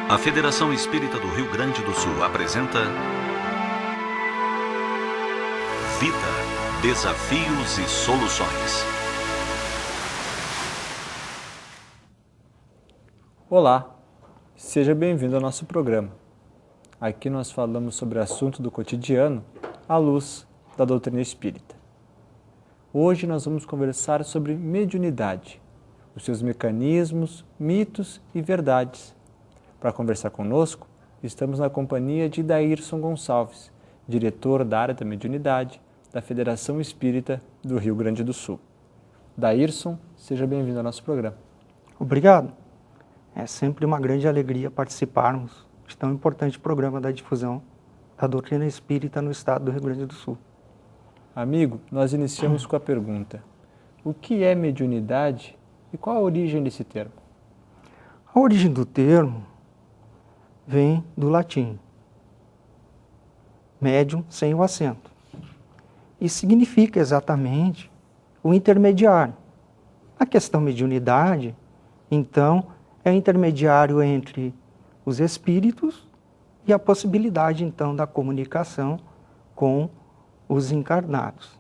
A Federação Espírita do Rio Grande do Sul apresenta Vida, Desafios e Soluções. Olá, seja bem-vindo ao nosso programa. Aqui nós falamos sobre assunto do cotidiano à luz da doutrina espírita. Hoje nós vamos conversar sobre mediunidade, os seus mecanismos, mitos e verdades. Para conversar conosco, estamos na companhia de Daírson Gonçalves, diretor da área da mediunidade da Federação Espírita do Rio Grande do Sul. Daírson, seja bem-vindo ao nosso programa. Obrigado. É sempre uma grande alegria participarmos de tão importante programa da difusão da doutrina espírita no estado do Rio Grande do Sul. Amigo, nós iniciamos com a pergunta: o que é mediunidade e qual a origem desse termo? A origem do termo vem do latim, médium sem o acento, e significa exatamente o intermediário. A questão mediunidade, então, é o intermediário entre os espíritos e a possibilidade, então, da comunicação com os encarnados.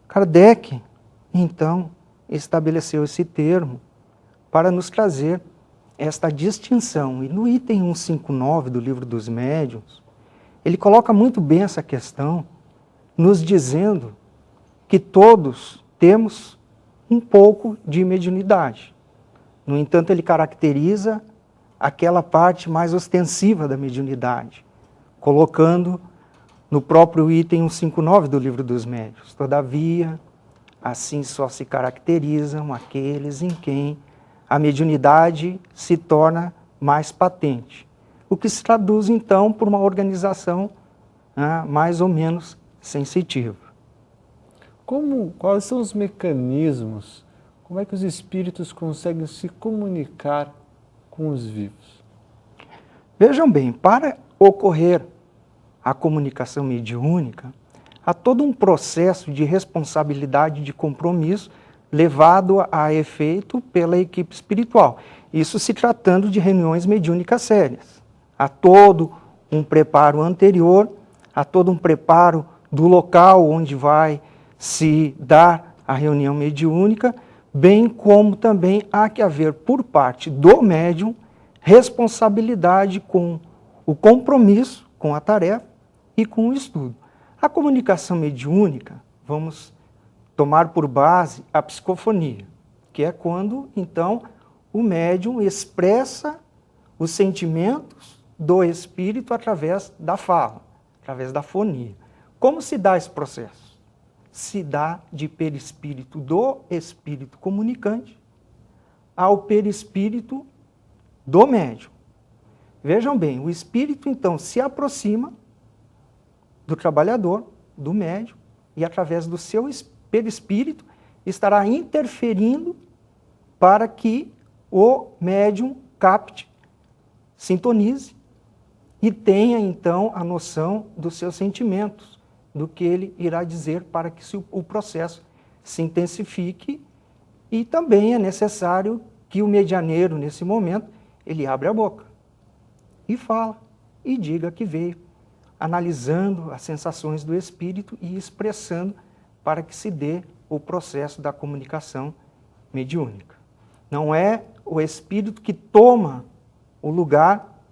Kardec, então, estabeleceu esse termo para nos trazer esta distinção. E no item 159 do Livro dos Médiuns, ele coloca muito bem essa questão, nos dizendo que todos temos um pouco de mediunidade. No entanto, ele caracteriza aquela parte mais ostensiva da mediunidade, colocando no próprio item 159 do Livro dos Médiuns: todavia, assim só se caracterizam aqueles em quem a mediunidade se torna mais patente, o que se traduz, então, por uma organização mais ou menos sensitiva. Quais são os mecanismos? Como é que os espíritos conseguem se comunicar com os vivos? Vejam bem, para ocorrer a comunicação mediúnica, há todo um processo de responsabilidade e de compromisso levado a efeito pela equipe espiritual. Isso se tratando de reuniões mediúnicas sérias. Há todo um preparo anterior, há todo um preparo do local onde vai se dar a reunião mediúnica, bem como também há que haver por parte do médium responsabilidade com o compromisso com a tarefa e com o estudo. A comunicação mediúnica, vamos tomar por base a psicofonia, que é quando, então, o médium expressa os sentimentos do espírito através da fala, através da fonia. Como se dá esse processo? Se dá de perispírito do espírito comunicante ao perispírito do médium. Vejam bem, o espírito, então, se aproxima do trabalhador, do médium, e através do seu perispírito estará interferindo para que o médium capte, sintonize e tenha, então, a noção dos seus sentimentos, do que ele irá dizer para que o processo se intensifique. E também é necessário que o medianeiro, nesse momento, ele abra a boca e fala, e diga que veio, analisando as sensações do espírito e expressando para que se dê o processo da comunicação mediúnica. Não é o espírito que toma o lugar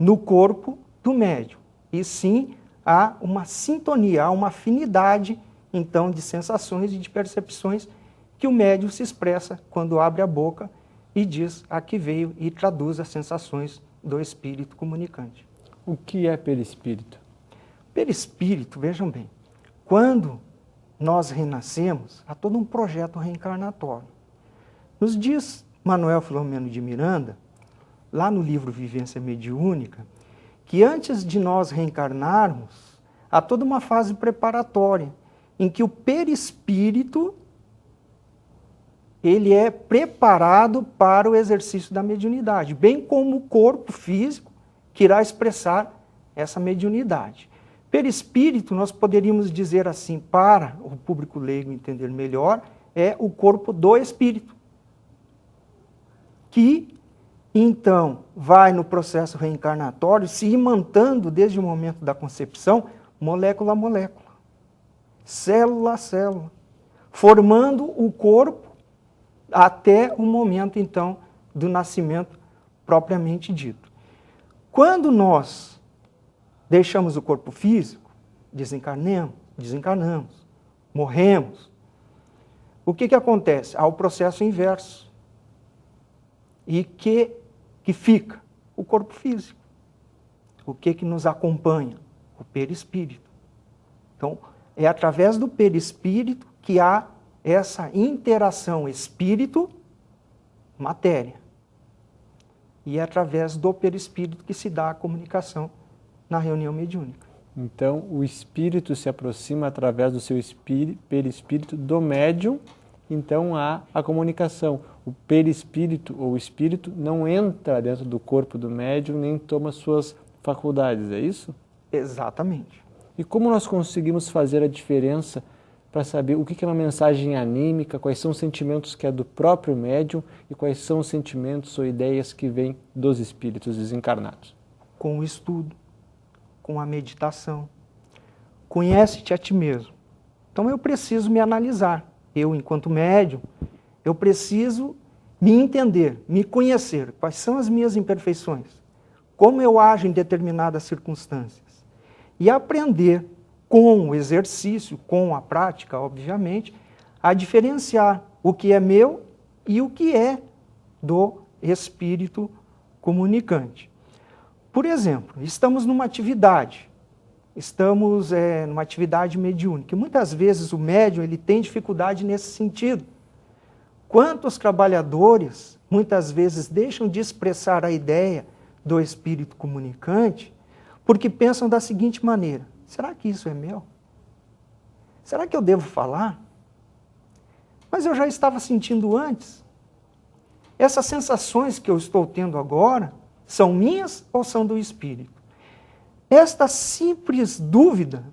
no corpo do médium, e sim há uma sintonia, há uma afinidade, então, de sensações e de percepções que o médium se expressa quando abre a boca e diz a que veio e traduz as sensações do espírito comunicante. O que é perispírito? Perispírito, vejam bem, quando nós renascemos, há todo um projeto reencarnatório. Nos diz Manuel Filomeno de Miranda, lá no livro Vivência Mediúnica, que antes de nós reencarnarmos, há toda uma fase preparatória, em que o perispírito ele é preparado para o exercício da mediunidade, bem como o corpo físico que irá expressar essa mediunidade. Perispírito, nós poderíamos dizer assim, para o público leigo entender melhor, é o corpo do espírito, que então vai no processo reencarnatório se imantando desde o momento da concepção, molécula a molécula, célula a célula, formando o corpo até o momento, então, do nascimento propriamente dito. Quando nós deixamos o corpo físico, desencarnamos, morremos, o que acontece? Há o processo inverso. E que fica? O corpo físico. O que nos acompanha? O perispírito. Então, é através do perispírito que há essa interação espírito-matéria. E é através do perispírito que se dá a comunicação na reunião mediúnica. Então, o espírito se aproxima através do seu perispírito do médium, então há a comunicação. O perispírito ou o espírito não entra dentro do corpo do médium nem toma suas faculdades, é isso? Exatamente. E como nós conseguimos fazer a diferença para saber o que é uma mensagem anímica, quais são os sentimentos que é do próprio médium e quais são os sentimentos ou ideias que vêm dos espíritos desencarnados? Com o estudo, com a meditação. Conhece-te a ti mesmo. Então eu preciso me analisar. Eu, enquanto médium, eu preciso me entender, me conhecer. Quais são as minhas imperfeições? Como eu ajo em determinadas circunstâncias? E aprender, com o exercício, com a prática, obviamente, a diferenciar o que é meu e o que é do espírito comunicante. Por exemplo, estamos numa atividade mediúnica, e muitas vezes o médium ele tem dificuldade nesse sentido. Quantos trabalhadores, muitas vezes, deixam de expressar a ideia do espírito comunicante, porque pensam da seguinte maneira: será que isso é meu? Será que eu devo falar? Mas eu já estava sentindo antes. Essas sensações que eu estou tendo agora são minhas ou são do espírito? Esta simples dúvida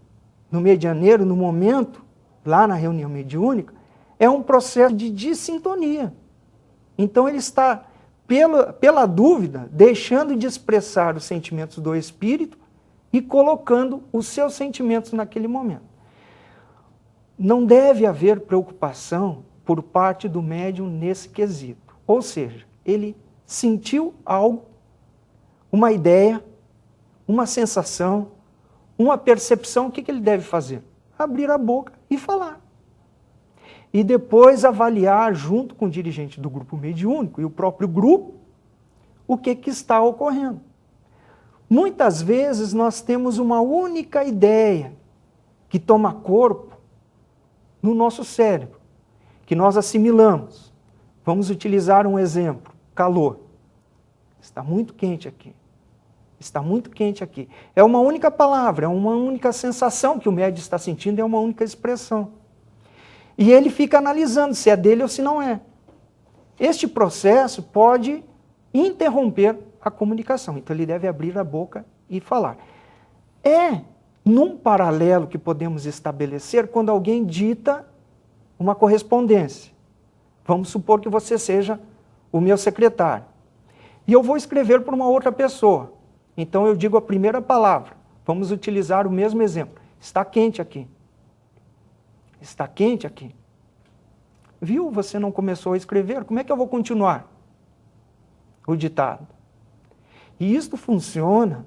no medianeiro, no momento, lá na reunião mediúnica, é um processo de dissintonia. Então ele está, pela dúvida, deixando de expressar os sentimentos do espírito e colocando os seus sentimentos naquele momento. Não deve haver preocupação por parte do médium nesse quesito. Ou seja, ele sentiu algo, uma ideia, uma sensação, uma percepção, o que ele deve fazer? Abrir a boca e falar. E depois avaliar, junto com o dirigente do grupo mediúnico e o próprio grupo, o que está ocorrendo. Muitas vezes nós temos uma única ideia que toma corpo no nosso cérebro, que nós assimilamos. Vamos utilizar um exemplo: calor. Está muito quente aqui. Está muito quente aqui. É uma única palavra, é uma única sensação que o médium está sentindo, é uma única expressão. E ele fica analisando se é dele ou se não é. Este processo pode interromper a comunicação. Então ele deve abrir a boca e falar. É num paralelo que podemos estabelecer quando alguém dita uma correspondência. Vamos supor que você seja o meu secretário. E eu vou escrever para uma outra pessoa. Então eu digo a primeira palavra. Vamos utilizar o mesmo exemplo. Está quente aqui. Está quente aqui. Viu? Você não começou a escrever. Como é que eu vou continuar o ditado? E isto funciona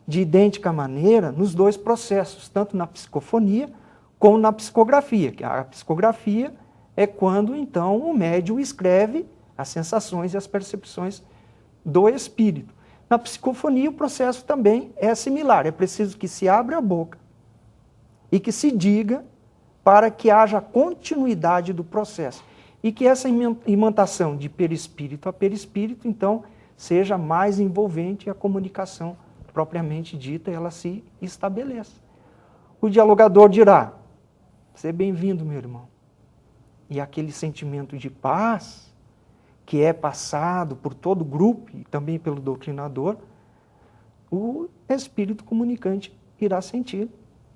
de idêntica maneira nos dois processos, tanto na psicofonia como na psicografia. A psicografia é quando, então, o médium escreve as sensações e as percepções do espírito. Na psicofonia, o processo também é similar. É preciso que se abra a boca e que se diga para que haja continuidade do processo. E que essa imantação de perispírito a perispírito, então, seja mais envolvente e a comunicação propriamente dita ela se estabeleça. O dialogador dirá: seja bem-vindo, meu irmão. E aquele sentimento de paz que é passado por todo o grupo e também pelo doutrinador, o espírito comunicante irá sentir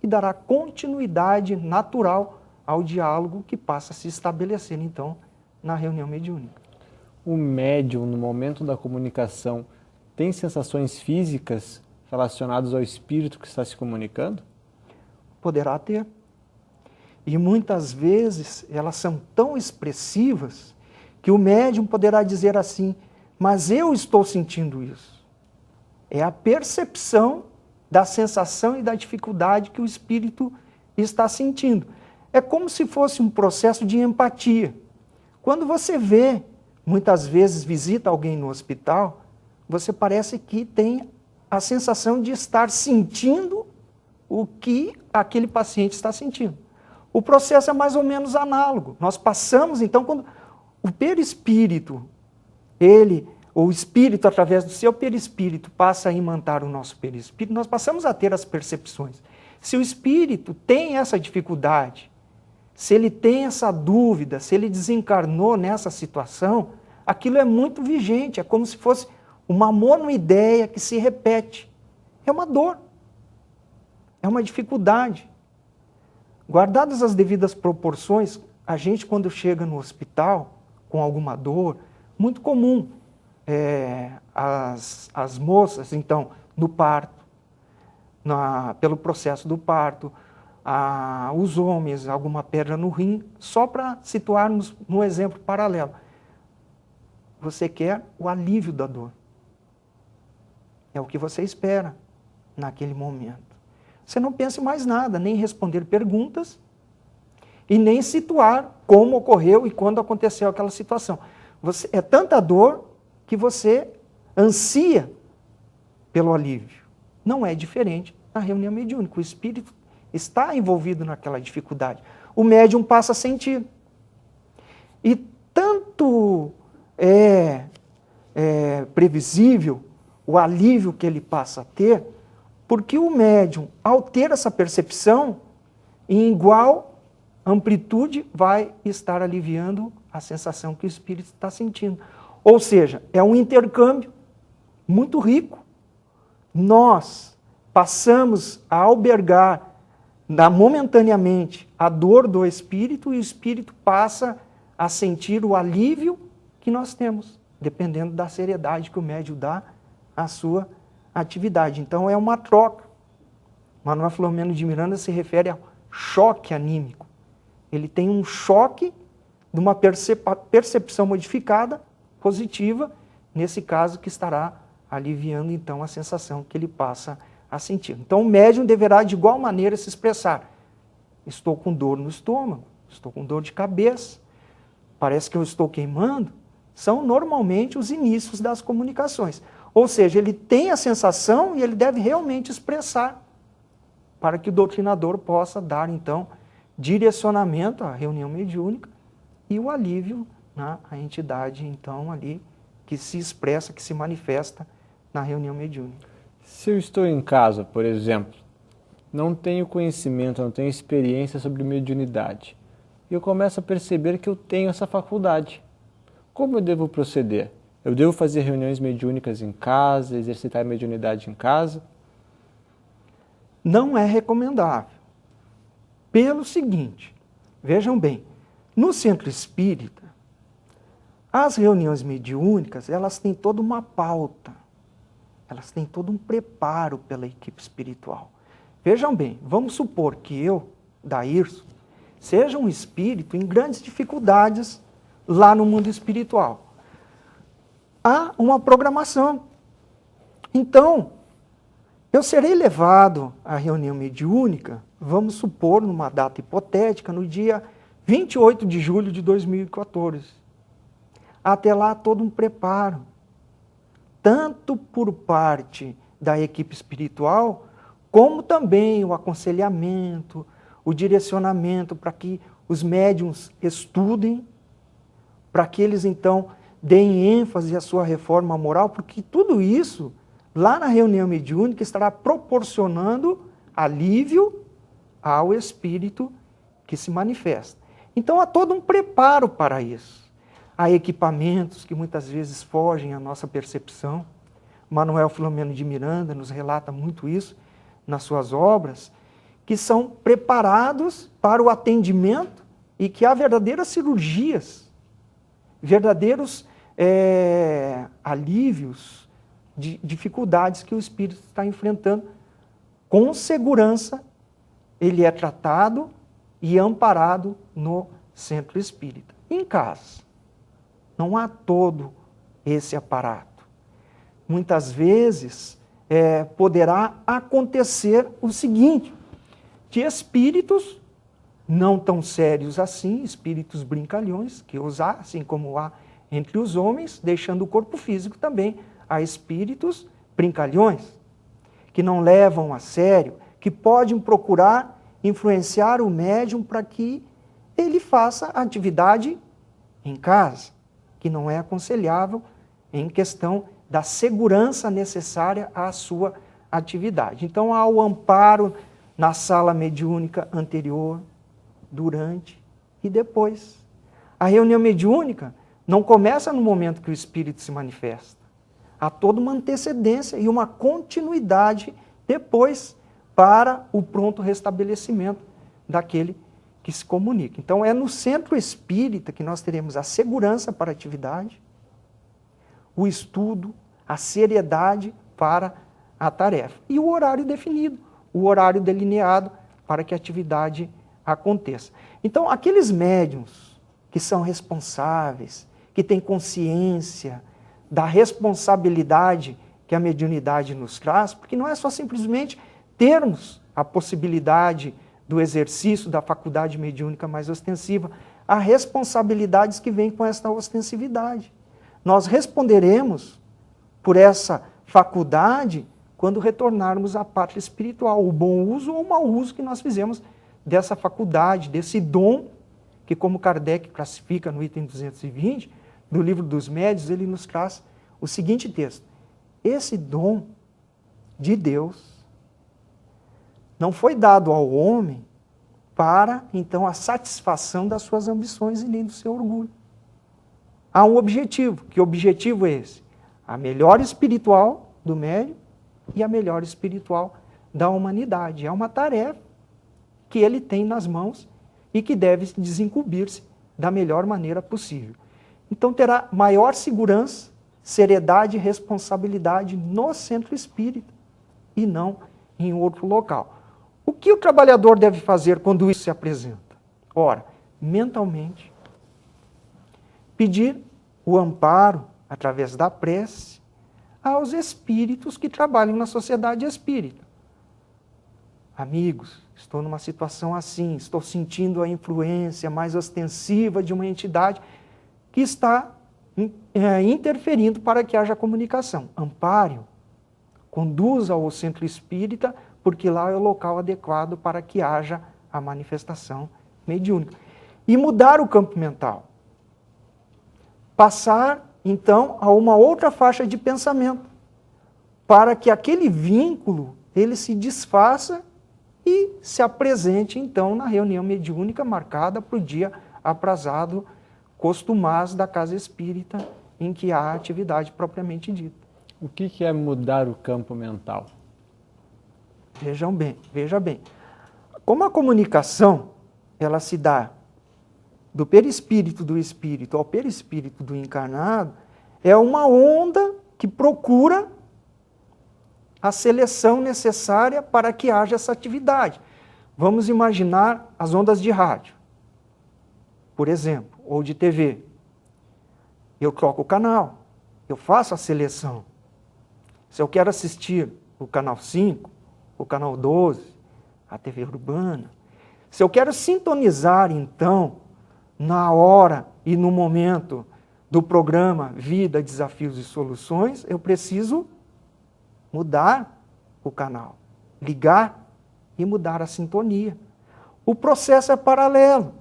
e dará continuidade natural ao diálogo que passa a se estabelecer, então, na reunião mediúnica. o médium, no momento da comunicação, tem sensações físicas relacionadas ao espírito que está se comunicando? Poderá ter. E muitas vezes elas são tão expressivas que o médium poderá dizer assim, mas eu estou sentindo isso. É a percepção da sensação e da dificuldade que o espírito está sentindo. É como se fosse um processo de empatia. Quando você vê, muitas vezes visita alguém no hospital, você parece que tem a sensação de estar sentindo o que aquele paciente está sentindo. O processo é mais ou menos análogo. Nós passamos, então, quando o perispírito, o espírito, através do seu perispírito, passa a imantar o nosso perispírito, nós passamos a ter as percepções. Se o espírito tem essa dificuldade, se ele tem essa dúvida, se ele desencarnou nessa situação, aquilo é muito vigente, é como se fosse uma monoideia que se repete. É uma dor, é uma dificuldade. Guardadas as devidas proporções, a gente quando chega no hospital com alguma dor, muito comum, as moças, então, no parto, pelo processo do parto, os homens, alguma pedra no rim, só para situarmos no exemplo paralelo. Você quer o alívio da dor. É o que você espera naquele momento. Você não pensa em mais nada, nem responder perguntas e nem situar como ocorreu e quando aconteceu aquela situação. É tanta dor que você ansia pelo alívio. Não é diferente na reunião mediúnica. O espírito está envolvido naquela dificuldade. O médium passa a sentir. E tanto é previsível o alívio que ele passa a ter, porque o médium, ao ter essa percepção, em igual amplitude, vai estar aliviando a sensação que o espírito está sentindo. Ou seja, é um intercâmbio muito rico. Nós passamos a albergar momentaneamente a dor do espírito e o espírito passa a sentir o alívio que nós temos, dependendo da seriedade que o médium dá à sua atividade. Então é uma troca. Manuel Filomeno de Miranda se refere ao choque anímico. Ele tem um choque de uma percepção modificada, positiva, nesse caso que estará aliviando então a sensação que ele passa a sentir. Então o médium deverá de igual maneira se expressar. Estou com dor no estômago, estou com dor de cabeça, parece que eu estou queimando. São normalmente os inícios das comunicações. Ou seja, ele tem a sensação e ele deve realmente expressar para que o doutrinador possa dar, então, direcionamento à reunião mediúnica e o alívio à entidade, então, ali, que se expressa, que se manifesta na reunião mediúnica. Se eu estou em casa, por exemplo, não tenho conhecimento, não tenho experiência sobre mediunidade, e eu começo a perceber que eu tenho essa faculdade, como eu devo proceder? Eu devo fazer reuniões mediúnicas em casa, exercitar a mediunidade em casa? Não é recomendável. Pelo seguinte, vejam bem, no centro espírita, as reuniões mediúnicas, elas têm toda uma pauta, elas têm todo um preparo pela equipe espiritual. Vejam bem, vamos supor que eu, Daírson, seja um espírito em grandes dificuldades lá no mundo espiritual. Há uma programação. Então, eu serei levado à reunião mediúnica, vamos supor, numa data hipotética, no dia 28 de julho de 2014. Até lá, todo um preparo, tanto por parte da equipe espiritual, como também o aconselhamento, o direcionamento para que os médiuns estudem, para que eles, então, deem ênfase à sua reforma moral, porque tudo isso, lá na reunião mediúnica, estará proporcionando alívio ao espírito que se manifesta. Então, há todo um preparo para isso. Há equipamentos que muitas vezes fogem à nossa percepção. Manuel Filomeno de Miranda nos relata muito isso nas suas obras, que são preparados para o atendimento e que há verdadeiras cirurgias, verdadeiros alívios de dificuldades que o espírito está enfrentando. Com segurança, ele é tratado e amparado no centro espírita. Em casa, não há todo esse aparato. Muitas vezes poderá acontecer o seguinte, de espíritos não tão sérios assim, espíritos brincalhões, que os há, assim como há entre os homens, deixando o corpo físico também, há espíritos brincalhões, que não levam a sério, que podem procurar influenciar o médium para que ele faça atividade em casa, que não é aconselhável em questão da segurança necessária à sua atividade. Então, há o amparo na sala mediúnica anterior, durante e depois. A reunião mediúnica não começa no momento que o espírito se manifesta. Há toda uma antecedência e uma continuidade depois para o pronto restabelecimento daquele que se comunica. Então, é no centro espírita que nós teremos a segurança para a atividade, o estudo, a seriedade para a tarefa. E o horário definido, o horário delineado para que a atividade aconteça. Então, aqueles médiuns que são responsáveis, que têm consciência da responsabilidade que a mediunidade nos traz, porque não é só simplesmente termos a possibilidade do exercício da faculdade mediúnica mais ostensiva, há responsabilidades que vêm com esta ostensividade. Nós responderemos por essa faculdade quando retornarmos à pátria espiritual, o bom uso ou o mau uso que nós fizemos dessa faculdade, desse dom, que como Kardec classifica no item 220, do Livro dos Médiuns, ele nos traz o seguinte texto: esse dom de Deus não foi dado ao homem para, então, a satisfação das suas ambições e nem do seu orgulho. Há um objetivo. Que objetivo é esse? A melhora espiritual do médium e a melhora espiritual da humanidade. É uma tarefa que ele tem nas mãos e que deve desincumbir-se da melhor maneira possível. Então terá maior segurança, seriedade e responsabilidade no centro espírita e não em outro local. O que o trabalhador deve fazer quando isso se apresenta? Ora, mentalmente, pedir o amparo, através da prece, aos espíritos que trabalham na sociedade espírita. Amigos, estou numa situação assim, estou sentindo a influência mais ostensiva de uma entidade que está interferindo para que haja comunicação. Ampare-o, conduza-o ao centro espírita, porque lá é o local adequado para que haja a manifestação mediúnica. E mudar o campo mental. Passar, então, a uma outra faixa de pensamento, para que aquele vínculo ele se desfaça e se apresente, então, na reunião mediúnica marcada para o dia aprazado, costumaz da casa espírita, em que há atividade propriamente dita. O que é mudar o campo mental? Veja bem. Como a comunicação, ela se dá do perispírito do espírito ao perispírito do encarnado, é uma onda que procura a seleção necessária para que haja essa atividade. Vamos imaginar as ondas de rádio, por exemplo, ou de TV. Eu troco o canal, eu faço a seleção. Se eu quero assistir o canal 5, o canal 12, a TV urbana, se eu quero sintonizar, então, na hora e no momento do programa Vida, Desafios e Soluções, eu preciso mudar o canal, ligar e mudar a sintonia. O processo é paralelo.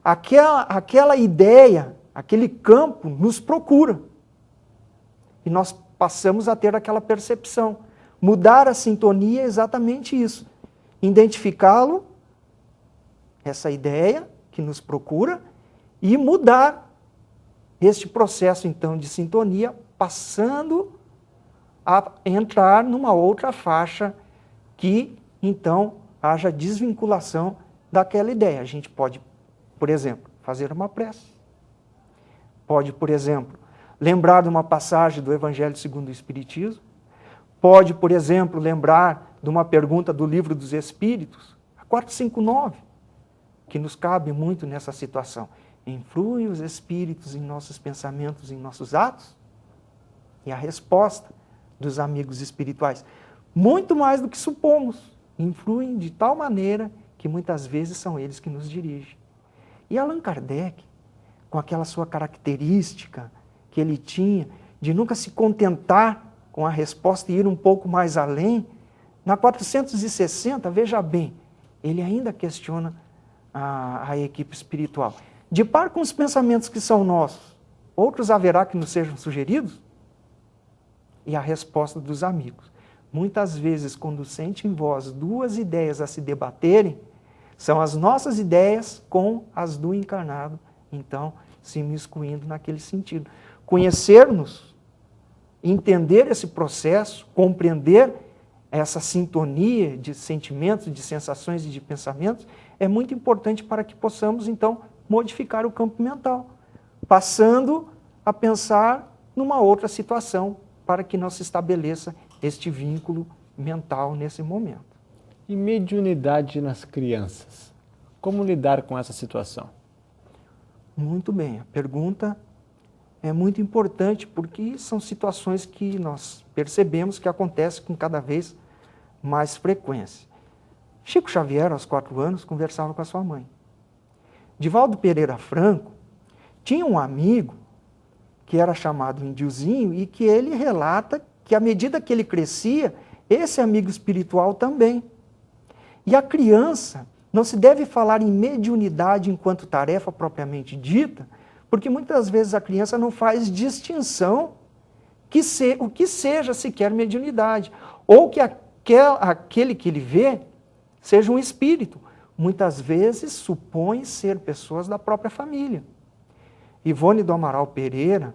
Aquela ideia, aquele campo nos procura. E nós passamos a ter aquela percepção. Mudar a sintonia é exatamente isso. Identificá-lo, essa ideia que nos procura, e mudar este processo, então, de sintonia, passando a entrar numa outra faixa que, então, haja desvinculação daquela ideia. A gente pode, por exemplo, fazer uma prece. Pode, por exemplo, lembrar de uma passagem do Evangelho segundo o Espiritismo. Pode, por exemplo, lembrar de uma pergunta do Livro dos Espíritos, a 459, que nos cabe muito nessa situação. Influem os espíritos em nossos pensamentos, em nossos atos? E a resposta dos amigos espirituais, muito mais do que supomos, influem de tal maneira que muitas vezes são eles que nos dirigem. E Allan Kardec, com aquela sua característica que ele tinha de nunca se contentar com a resposta e ir um pouco mais além, na 460, veja bem, ele ainda questiona a equipe espiritual. De par com os pensamentos que são nossos, outros haverá que nos sejam sugeridos? E a resposta dos amigos. Muitas vezes, quando sente em vós duas ideias a se debaterem, são as nossas ideias com as do encarnado, então, se imiscuindo naquele sentido. Conhecer-nos, entender esse processo, compreender essa sintonia de sentimentos, de sensações e de pensamentos, é muito importante para que possamos, então, modificar o campo mental, passando a pensar numa outra situação, para que não se estabeleça este vínculo mental nesse momento. E mediunidade nas crianças? Como lidar com essa situação? Muito bem, a pergunta é muito importante porque são situações que nós percebemos que acontecem com cada vez mais frequência. Chico Xavier, aos 4 anos, conversava com a sua mãe. Divaldo Pereira Franco tinha um amigo que era chamado Indiozinho e que ele relata que à medida que ele crescia, esse amigo espiritual também. E a criança, não se deve falar em mediunidade enquanto tarefa propriamente dita, porque muitas vezes a criança não faz distinção o que seja sequer mediunidade, ou que aquele que ele vê seja um espírito. Muitas vezes supõe ser pessoas da própria família. Ivone do Amaral Pereira,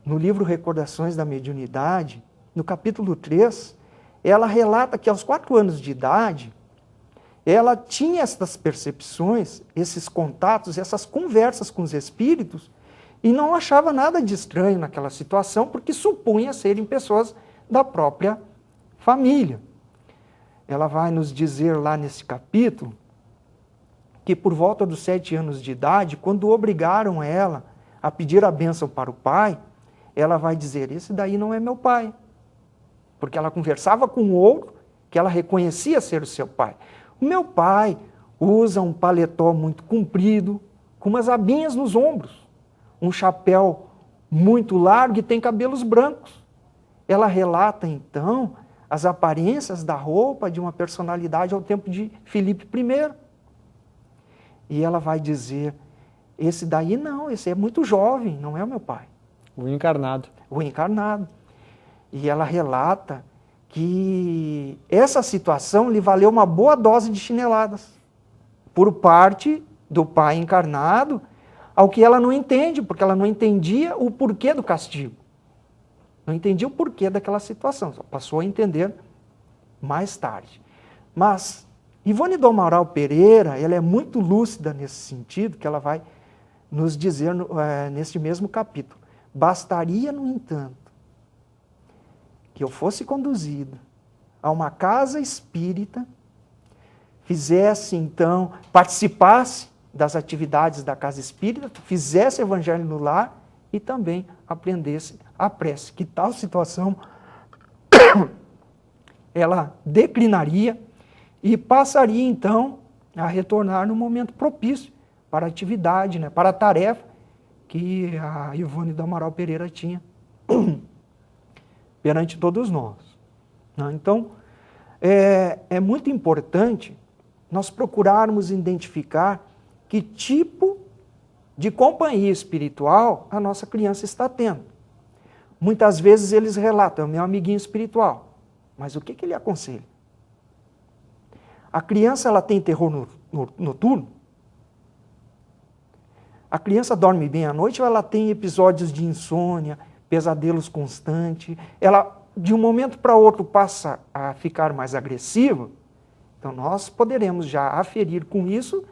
no livro Recordações da Mediunidade, no capítulo 3, ela relata que aos 4 anos de idade, ela tinha essas percepções, esses contatos, essas conversas com os espíritos, e não achava nada de estranho naquela situação, porque supunha serem pessoas da própria família. Ela vai nos dizer lá nesse capítulo, que por volta dos 7 anos de idade, quando obrigaram ela a pedir a bênção para o pai, ela vai dizer, esse daí não é meu pai. Porque ela conversava com outro que ela reconhecia ser o seu pai. O meu pai usa um paletó muito comprido, com umas abinhas nos ombros, um chapéu muito largo e tem cabelos brancos. Ela relata, então, as aparências da roupa de uma personalidade ao tempo de Filipe I. E ela vai dizer, esse daí não, esse é muito jovem, não é o meu pai. O encarnado. O encarnado. E ela relata que essa situação lhe valeu uma boa dose de chineladas por parte do pai encarnado, ao que ela não entende, porque ela não entendia o porquê do castigo. Não entendia o porquê daquela situação, só passou a entender mais tarde. Mas Ivone do Amaral Pereira, ela é muito lúcida nesse sentido, que ela vai nos dizer neste mesmo capítulo. Bastaria, no entanto, que eu fosse conduzida a uma casa espírita, fizesse então, participasse das atividades da casa espírita, fizesse evangelho no lar e também aprendesse a prece. Que tal situação ela declinaria e passaria então a retornar no momento propício para a atividade, né, para a tarefa que a Ivone do Amaral Pereira tinha perante todos nós. Então, é muito importante nós procurarmos identificar que tipo de companhia espiritual a nossa criança está tendo. Muitas vezes eles relatam, é o meu amiguinho espiritual, mas o que ele aconselha? A criança ela tem terror noturno? A criança dorme bem à noite ou ela tem episódios de insônia, pesadelos constantes? Ela, de um momento para outro, passa a ficar mais agressiva? Então, nós poderemos já aferir com isso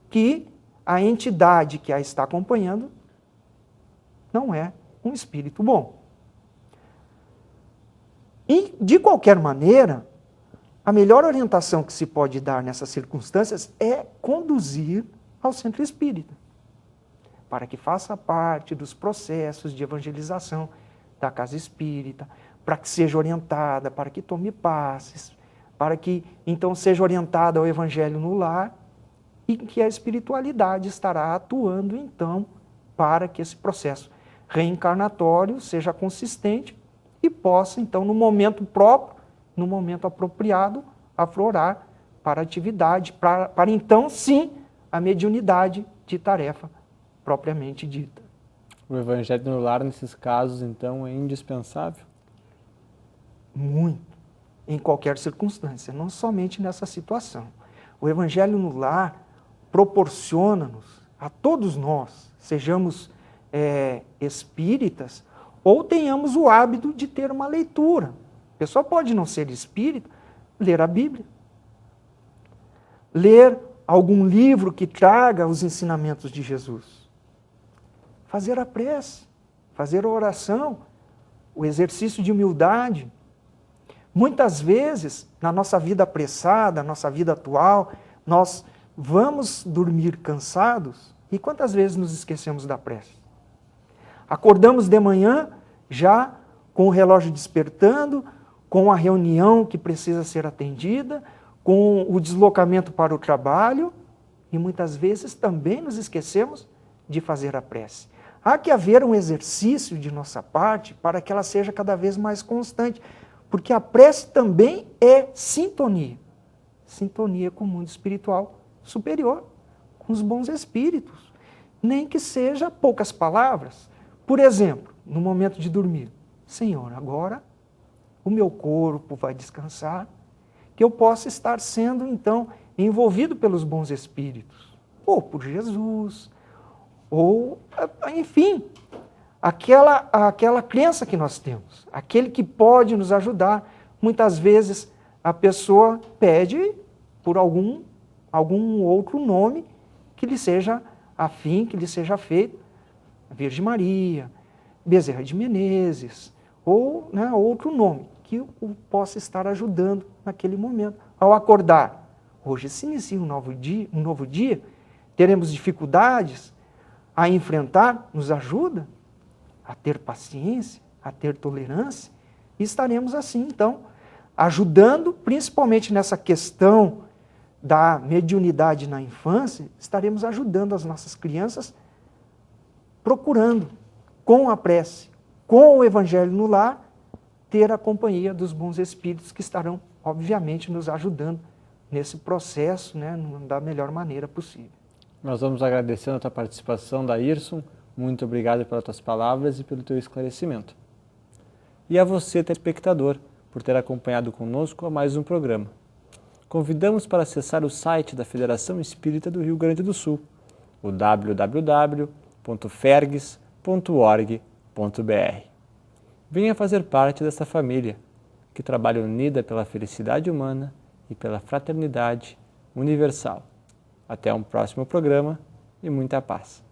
que a entidade que a está acompanhando não é um espírito bom. E, de qualquer maneira, a melhor orientação que se pode dar nessas circunstâncias é conduzir ao centro espírita, para que faça parte dos processos de evangelização da casa espírita, para que seja orientada, para que tome passes, para que então seja orientada ao evangelho no lar e que a espiritualidade estará atuando então para que esse processo reencarnatório seja consistente e possa então no momento próprio, no momento apropriado, aflorar para a atividade, para então sim a mediunidade de tarefa propriamente dita. O evangelho no lar, nesses casos, então, é indispensável? Muito. Em qualquer circunstância, não somente nessa situação. O evangelho no lar proporciona-nos, a todos nós, sejamos espíritas, ou tenhamos o hábito de ter uma leitura. A pessoa pode não ser espírita, ler a Bíblia. Ler algum livro que traga os ensinamentos de Jesus. Fazer a prece, fazer a oração, o exercício de humildade. Muitas vezes, na nossa vida apressada, na nossa vida atual, nós vamos dormir cansados e quantas vezes nos esquecemos da prece? Acordamos de manhã já com o relógio despertando, com a reunião que precisa ser atendida, com o deslocamento para o trabalho e muitas vezes também nos esquecemos de fazer a prece. Há que haver um exercício de nossa parte para que ela seja cada vez mais constante, porque a prece também é sintonia. Sintonia com o mundo espiritual superior, com os bons espíritos. Nem que seja poucas palavras. Por exemplo, no momento de dormir, Senhor, agora o meu corpo vai descansar, que eu possa estar sendo, então, envolvido pelos bons espíritos, ou por Jesus, ou, enfim, aquela crença que nós temos, aquele que pode nos ajudar. Muitas vezes a pessoa pede por algum outro nome que lhe seja afim, que lhe seja feito, Virgem Maria, Bezerra de Menezes, ou outro nome que o possa estar ajudando naquele momento. Ao acordar, hoje se inicia um novo dia, teremos dificuldades a enfrentar, nos ajuda a ter paciência, a ter tolerância, e estaremos assim, então, ajudando, principalmente nessa questão da mediunidade na infância, estaremos ajudando as nossas crianças, procurando, com a prece, com o evangelho no lar, ter a companhia dos bons espíritos que estarão, obviamente, nos ajudando nesse processo, da melhor maneira possível. Nós vamos agradecendo a tua participação, Daírson. Muito obrigado pelas tuas palavras e pelo teu esclarecimento. E a você, telespectador, por ter acompanhado conosco a mais um programa. Convidamos para acessar o site da Federação Espírita do Rio Grande do Sul, o www.fergs.org.br. Venha fazer parte dessa família que trabalha unida pela felicidade humana e pela fraternidade universal. Até um próximo programa e muita paz.